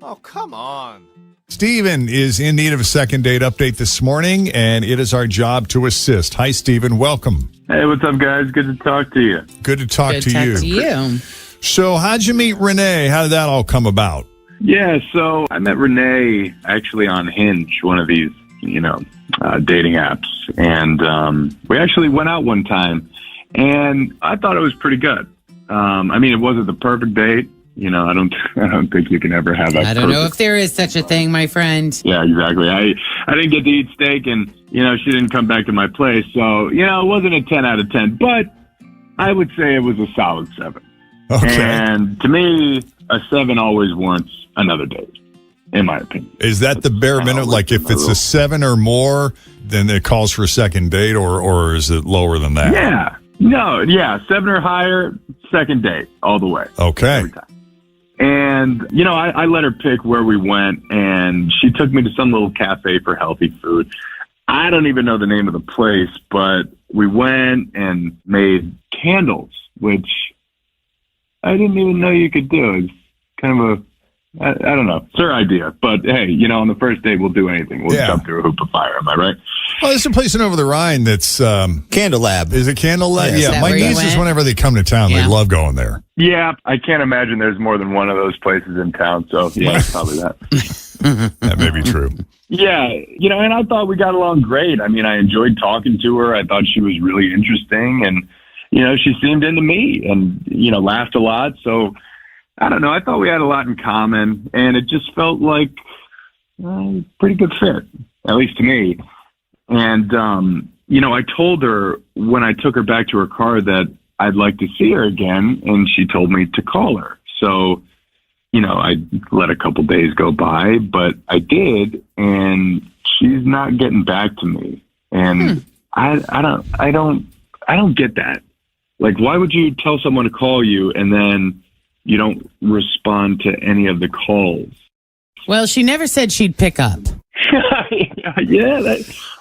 Oh, come on. Steven is in need of a second date update this morning, and it is our job to assist. Hi, Steven. Welcome. Hey, what's up, guys? Good to talk to you. Good to talk to you. Good to you. So how'd you meet Renee? How did that all come about? Yeah, so I met Renee actually on Hinge, one of these, dating apps. And we actually went out one time, and I thought it was pretty good. It wasn't the perfect date. I don't think you can ever have that. I don't know if there is such a thing, my friend. Yeah, exactly. I didn't get to eat steak, and, she didn't come back to my place. So, it wasn't a 10 out of 10, but I would say it was a solid 7. Okay. And to me, a 7 always warrants another date, in my opinion. Is that the bare minimum? Like if it's a 7 or more, then it calls for a second date, or is it lower than that? Yeah. No, yeah. 7 or higher, second date, all the way. Okay. Every time. And, I let her pick where we went, and she took me to some little cafe for healthy food. I don't even know the name of the place, but we went and made candles, which I didn't even know you could do. It's kind of I don't know. It's her idea. But, hey, on the first date, we'll do anything. We'll jump through a hoop of fire. Am I right? Well, there's a place in over the Rhine that's... Candle Lab. Is it Candle Lab? Yeah. My nieces, whenever they come to town, they love going there. Yeah, I can't imagine there's more than one of those places in town. So, yeah, probably that. That may be true. Yeah, and I thought we got along great. I enjoyed talking to her. I thought she was really interesting. And, she seemed into me and, laughed a lot. So... I don't know. I thought we had a lot in common, and it just felt like a pretty good fit, at least to me. And, I told her when I took her back to her car that I'd like to see her again, and she told me to call her. So, I let a couple days go by, but I did, and she's not getting back to me. And I don't get that. Like, why would you tell someone to call you and then you don't respond to any of the calls? Well, she never said she'd pick up. Yeah,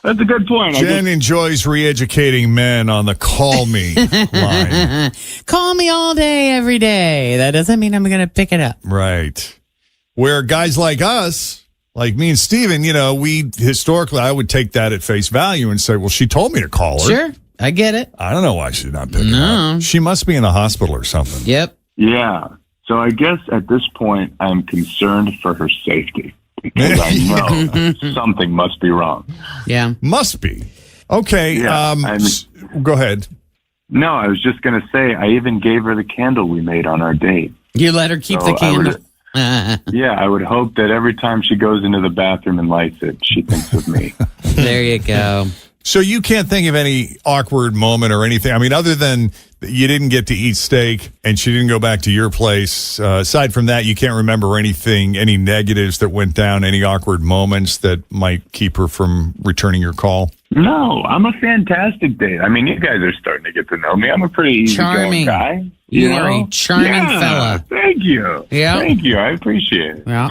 that's a good point. Jenn enjoys re-educating men on the call me line. Call me all day, every day. That doesn't mean I'm going to pick it up. Right. Where guys like us, like me and Steven, we historically, I would take that at face value and say, well, she told me to call her. Sure, I get it. I don't know why she's not picking up. She must be in a hospital or something. Yep. Yeah. So I guess at this point, I'm concerned for her safety because I know something must be wrong. Yeah. Must be. Okay. Yeah, go ahead. No, I was just going to say, I even gave her the candle we made on our date. You let her keep the candle. I would hope that every time she goes into the bathroom and lights it, she thinks of me. There you go. So you can't think of any awkward moment or anything? Other than you didn't get to eat steak and she didn't go back to your place. Aside from that, you can't remember anything, any negatives that went down, any awkward moments that might keep her from returning your call? No, I'm a fantastic date. You guys are starting to get to know me. I'm a pretty easygoing guy. You are a charming fella. Thank you. Yeah. Thank you. I appreciate it. Yeah.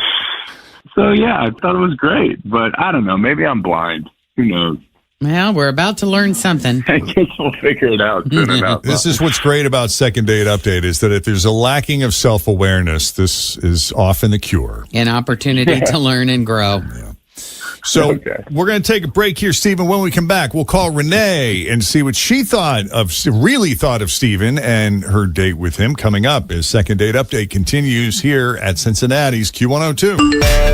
So, I thought it was great. But I don't know. Maybe I'm blind. Who knows? Well, we're about to learn something. I guess we'll figure it out soon enough. This is what's great about Second Date Update is that if there's a lacking of self-awareness, this is often the cure. An opportunity to learn and grow. Yeah. So we're going to take a break here, Stephen. When we come back, we'll call Renee and see what she really thought of Stephen and her date with him coming up as Second Date Update continues here at Cincinnati's Q102.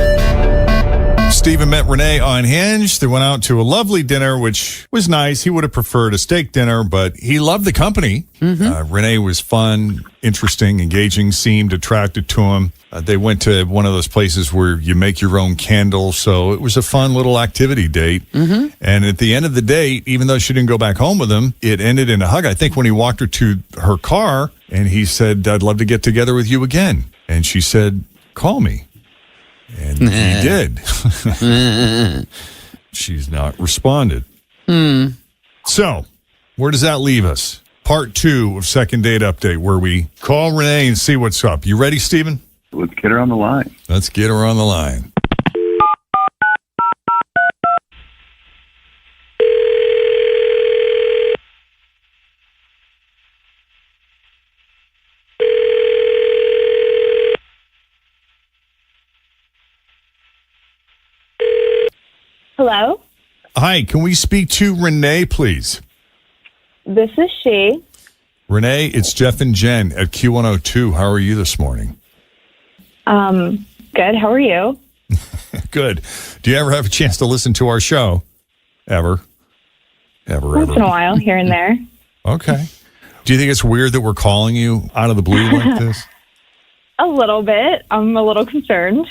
Stephen met Renee on Hinge. They went out to a lovely dinner, which was nice. He would have preferred a steak dinner, but he loved the company. Renee was fun, interesting, engaging, seemed attracted to him. They went to one of those places where you make your own candle, so it was a fun little activity date. And at the end of the date, even though she didn't go back home with him, it ended in a hug. I think when he walked her to her car, and he said, "I'd love to get together with you again." And she said, "Call me." And he did. She's not responded. So, where does that leave us? Part 2 of Second Date Update, where we call Renee and see what's up. You ready, Stephen? Let's get her on the line. Let's get her on the line. Hello? Hi, can we speak to Renee, please? This is she. Renee, it's Jeff and Jen at Q102. How are you this morning? Good. How are you? Good. Do you ever have a chance to listen to our show? Ever? Once in a while, here and there. Okay. Do you think it's weird that we're calling you out of the blue like this? A little bit. I'm a little concerned.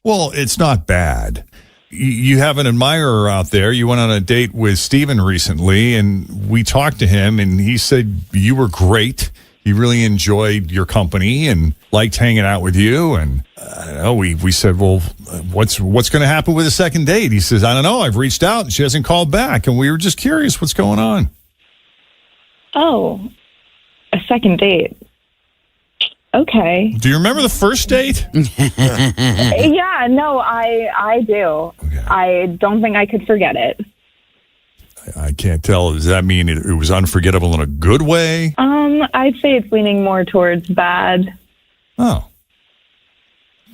Well, it's not bad. You have an admirer out there. You went on a date with Steven recently, and we talked to him, and he said you were great. He really enjoyed your company and liked hanging out with you. And I don't know, we said, well, what's going to happen with a second date? He says, I don't know. I've reached out, and she hasn't called back. And we were just curious what's going on. Oh, a second date. Okay. Do you remember the first date? Yeah, no, I do. Okay. I don't think I could forget it. I can't tell. Does that mean it was unforgettable in a good way? I'd say it's leaning more towards bad. Oh.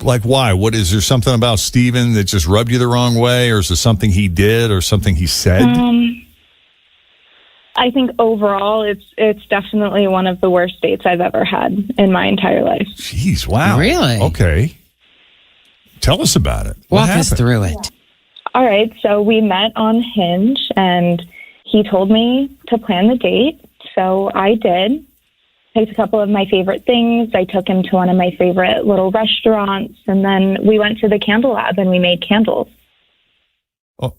Like why? What is there something about Steven that just rubbed you the wrong way, or is there something he did or something he said? I think overall it's definitely one of the worst dates I've ever had in my entire life. Jeez, wow. Really? Okay. Tell us about it. What Walk us happened? through it. All right, so we met on Hinge, and he told me to plan the date, so I did. Picked a couple of my favorite things. I took him to one of my favorite little restaurants, and then we went to the candle lab and we made candles.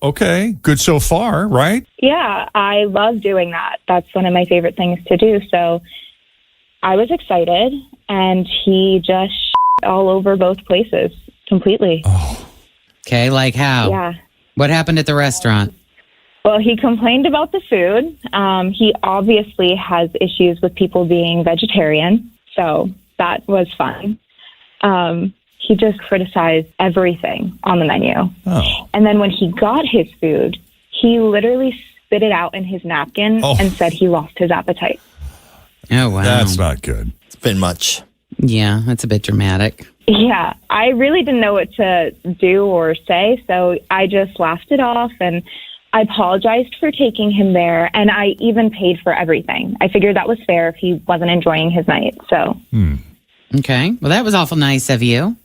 Okay, good so far, right? Yeah, I love doing that. That's one of my favorite things to do. So I was excited, and he just all over both places completely. Oh. Okay, like how? Yeah. What happened at the restaurant? Well, he complained about the food. He obviously has issues with people being vegetarian, so that was fun. He just criticized everything on the menu. Oh. And then when he got his food, he literally spit it out in his napkin and said he lost his appetite. Oh, wow. That's not good. It's been much. Yeah, that's a bit dramatic. Yeah, I really didn't know what to do or say, so I just laughed it off, and I apologized for taking him there, and I even paid for everything. I figured that was fair if he wasn't enjoying his night, so. Okay, well, that was awful nice of you.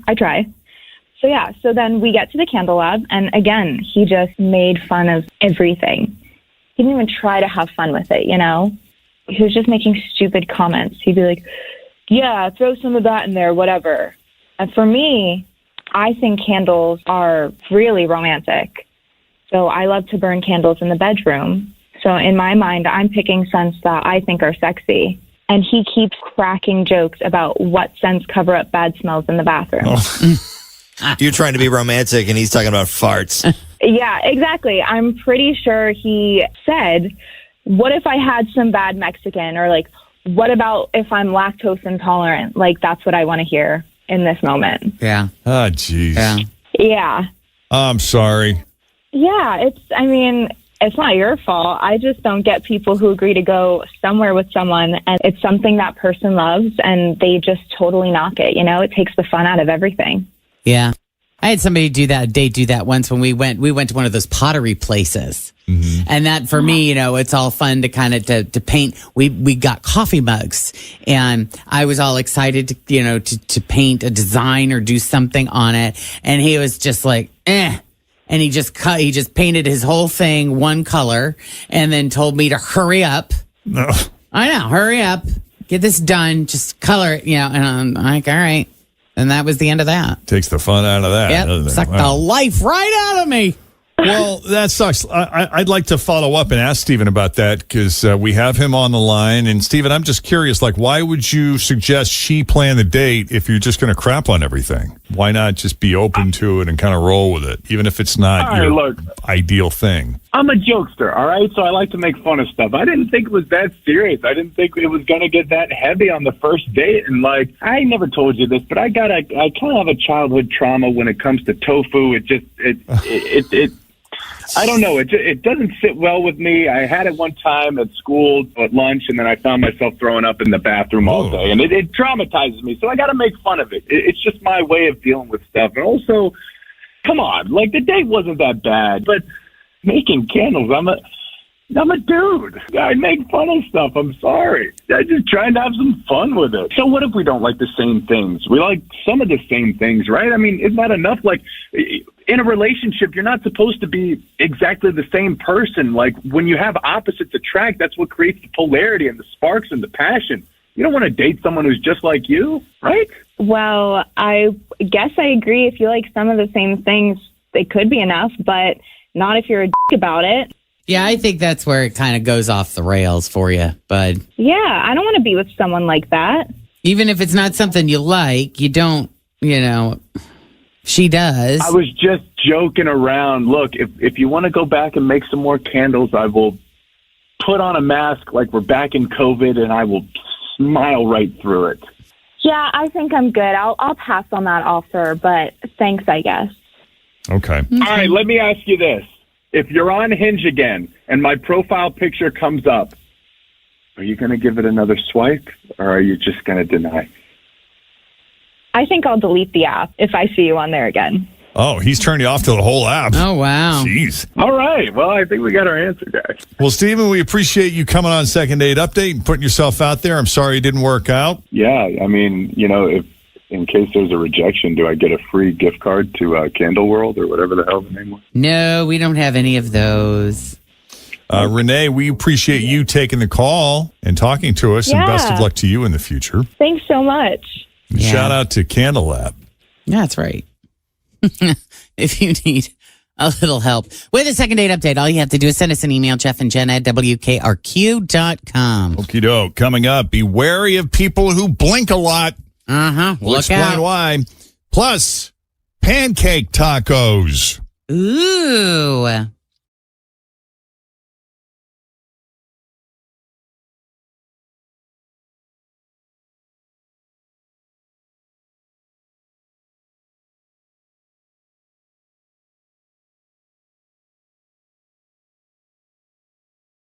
I try. So yeah, so then we get to the candle lab, and again, he just made fun of everything. He didn't even try to have fun with it, you know? He was just making stupid comments. He'd be like, yeah, throw some of that in there, whatever. And for me, I think candles are really romantic. So I love to burn candles in the bedroom. So in my mind, I'm picking scents that I think are sexy. And he keeps cracking jokes about what scents cover up bad smells in the bathroom. Oh. You're trying to be romantic, and he's talking about farts. Yeah, exactly. I'm pretty sure he said, what if I had some bad Mexican? Or like, what about if I'm lactose intolerant? Like, that's what I want to hear in this moment. Yeah. Oh, jeez. Yeah. Yeah. I'm sorry. Yeah, it's not your fault. I just don't get people who agree to go somewhere with someone and it's something that person loves and they just totally knock it. You know, it takes the fun out of everything. Yeah. I had somebody do that once when we went to one of those pottery places. Mm-hmm. And that for me, you know, it's all fun to kind of to paint. We got coffee mugs and I was all excited to, you know, to paint a design or do something on it. And he was just like, eh. And he just painted his whole thing one color and then told me to hurry up. No. I know, hurry up, get this done, just color it, you know. And I'm like, all right. And that was the end of that. Takes the fun out of that. Yep, sucked the life right out of me. Well, that sucks. I'd like to follow up and ask Steven about that because we have him on the line. And Steven, I'm just curious, like, why would you suggest she plan the date if you're just going to crap on everything? Why not just be open to it and kind of roll with it, even if it's not your ideal thing? I'm a jokester, all right? So I like to make fun of stuff. I didn't think it was that serious. I didn't think it was going to get that heavy on the first date. And, like, I never told you this, but I kind of have a childhood trauma when it comes to tofu. It I don't know. It doesn't sit well with me. I had it one time at school at lunch, and then I found myself throwing up in the bathroom all day. And it traumatizes me. So I got to make fun of it. It's just my way of dealing with stuff. And also, Come on, like the date wasn't that bad, but making candles, I'm a dude. I make fun of stuff. I'm sorry. I just trying to have some fun with it. So what if we don't like the same things? We like some of the same things, right? I mean, isn't that enough? Like in a relationship, you're not supposed to be exactly the same person. Like when you have opposites attract, that's what creates the polarity and the sparks and the passion. You don't want to date someone who's just like you, right? Well, I guess I agree. If you like some of the same things, it could be enough, but not if you're a dick about it. Yeah, I think that's where it kind of goes off the rails for you, bud. Yeah, I don't want to be with someone like that. Even if it's not something you like, you don't, she does. I was just joking around. Look, if you want to go back and make some more candles, I will put on a mask like we're back in COVID, and I will smile right through it. Yeah, I think I'm good. I'll pass on that offer, but thanks, I guess. Okay. All right, let me ask you this. If you're on Hinge again and my profile picture comes up, are you going to give it another swipe or are you just going to deny? I think I'll delete the app if I see you on there again. Oh, he's turned you off to the whole app. Oh, wow. Jeez. All right. Well, I think we got our answer, guys. Well, Stephen, we appreciate you coming on Second Date Update and putting yourself out there. I'm sorry it didn't work out. Yeah. I mean, if in case there's a rejection, do I get a free gift card to Candle World or whatever the hell the name was? No, we don't have any of those. Renee, we appreciate you taking the call and talking to us, and best of luck to you in the future. Thanks so much. Yeah. Shout out to Candle Lab. That's right. If you need a little help with a Second Date Update, all you have to do is send us an email, Jeff and Jenn at WKRQ.com. Okie doke. Coming up, be wary of people who blink a lot. We'll explain why. Plus, pancake tacos. Ooh.